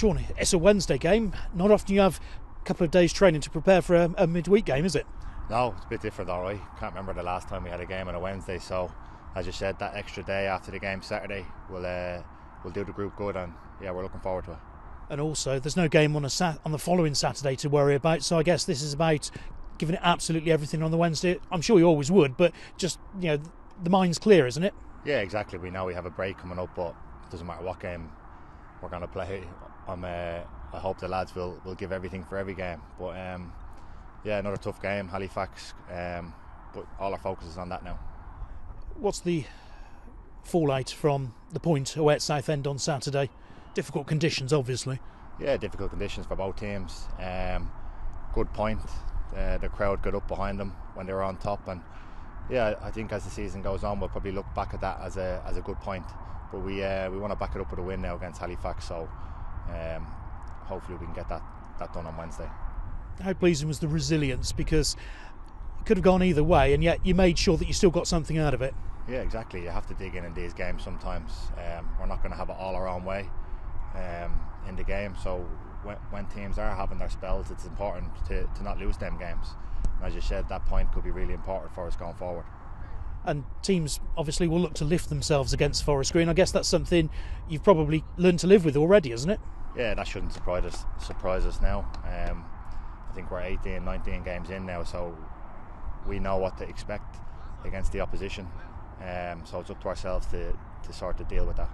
Sean, it's a Wednesday game. Not often you have a couple of days training to prepare for a midweek game, is it? No, it's a bit different though, right? Can't remember the last time we had a game on a Wednesday, so as you said, that extra day after the game Saturday will do the group good, and yeah, we're looking forward to it. And also, there's no game on the following Saturday to worry about, so I guess this is about giving it absolutely everything on the Wednesday. I'm sure you always would, but just, the mind's clear, isn't it? Yeah, exactly. We know we have a break coming up, but it doesn't matter what game we're going to play. I hope the lads will give everything for every game. But yeah, another tough game, Halifax. But all our focus is on that now. What's the fallout from the point away at Southend on Saturday? Difficult conditions, obviously. Yeah, difficult conditions for both teams. Good point. The crowd got up behind them when they were on top, and yeah, I think as the season goes on, we'll probably look back at that as a good point. But we want to back it up with a win now against Halifax, so hopefully we can get that done on Wednesday. How pleasing was the resilience, because it could have gone either way, and yet you made sure that you still got something out of it. Yeah, exactly. You have to dig in these games sometimes. We're not going to have it all our own way in the game, so when teams are having their spells, it's important to not lose them games. And as you said, that point could be really important for us going forward. And teams obviously will look to lift themselves against Forest Green. I guess that's something you've probably learned to live with already, isn't it? Yeah, that shouldn't surprise us now. I think we're 18, 19 games in now, so we know what to expect against the opposition. So it's up to ourselves to sort of deal with that.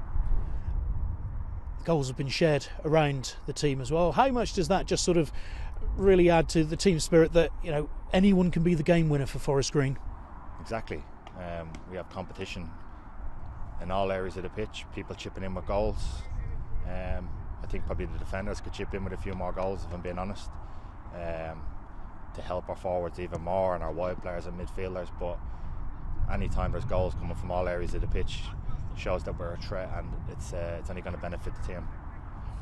Goals have been shared around the team as well. How much does that just sort of really add to the team spirit that anyone can be the game winner for Forest Green? Exactly. We have competition in all areas of the pitch, people chipping in with goals. I think probably the defenders could chip in with a few more goals, if I'm being honest, to help our forwards even more and our wide players and midfielders. But anytime there's goals coming from all areas of the pitch, shows that we're a threat, and it's only going to benefit the team.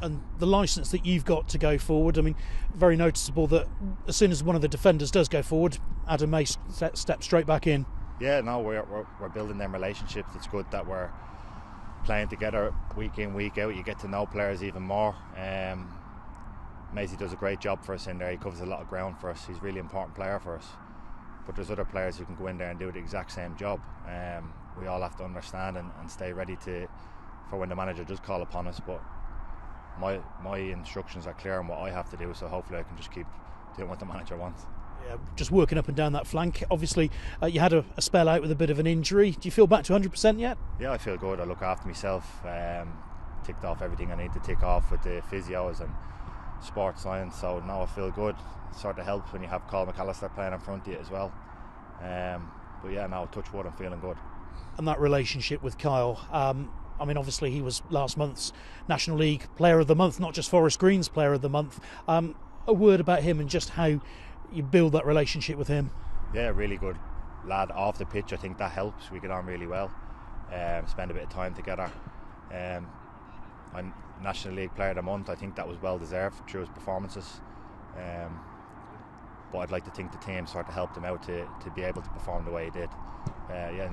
And the licence that you've got to go forward, I mean, very noticeable that as soon as one of the defenders does go forward, Adam May steps straight back in. Yeah, no, we're building them relationships. It's good that we're playing together week in, week out. You get to know players even more. Maisie does a great job for us in there. He covers a lot of ground for us. He's a really important player for us. But there's other players who can go in there and do the exact same job. We all have to understand and stay ready for when the manager does call upon us. But my instructions are clear on what I have to do, so hopefully I can just keep doing what the manager wants. Yeah, just working up and down that flank. Obviously, you had a spell out with a bit of an injury. Do you feel back to 100% yet? Yeah, I feel good. I look after myself. Ticked off everything I need to tick off with the physios and sports science. So now I feel good. It sort of helps when you have Colin McAllister playing in front of you as well. But yeah, now touch wood, I'm feeling good. And that relationship with Kyle. I mean, obviously he was last month's National League Player of the Month, not just Forest Green's Player of the Month. A word about him and just how you build that relationship with him. Yeah, really good lad off the pitch. I think that helps. We get on really well. Spend a bit of time together. I'm National League Player of the Month. I think that was well deserved through his performances. But I'd like to think the team sort of helped him out to be able to perform the way he did.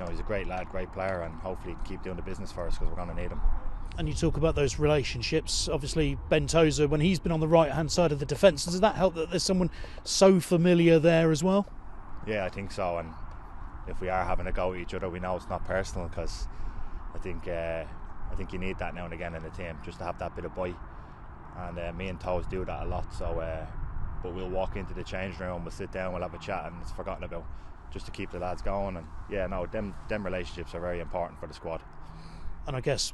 He's a great lad, great player, and hopefully he can keep doing the business for us, because we're going to need him. And you talk about those relationships. Obviously, Ben Tozer, when he's been on the right-hand side of the defence, does that help that there's someone so familiar there as well? Yeah, I think so. And if we are having a go at each other, we know it's not personal, because I think you need that now and again in the team, just to have that bit of bite. And me and Toz do that a lot. So, but we'll walk into the change room, we'll sit down, we'll have a chat, and it's forgotten about, just to keep the lads going. And yeah, no, them relationships are very important for the squad. And I guess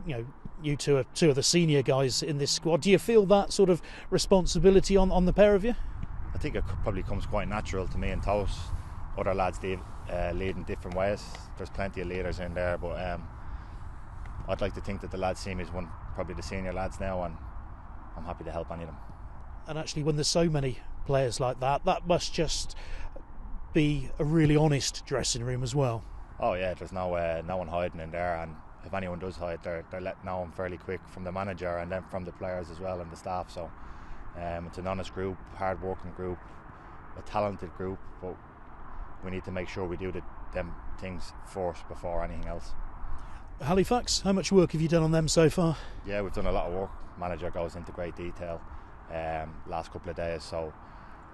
you two are two of the senior guys in this squad. Do you feel that sort of responsibility on the pair of you? I think it probably comes quite natural to me and Toz. Other lads lead in different ways. There's plenty of leaders in there, but I'd like to think that the lads see me as probably the senior lads now, and I'm happy to help any of them. And actually, when there's so many players like that must just be a really honest dressing room as well. Oh yeah, there's no one hiding in there, and if anyone does hide, they're let know fairly quick from the manager and then from the players as well and the staff. So it's an honest group, hard working group, a talented group, but we need to make sure we do them things first before anything else. Halifax, how much work have you done on them so far? Yeah, we've done a lot of work. Manager goes into great detail last couple of days, so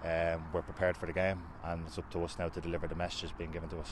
we're prepared for the game, and it's up to us now to deliver the messages being given to us.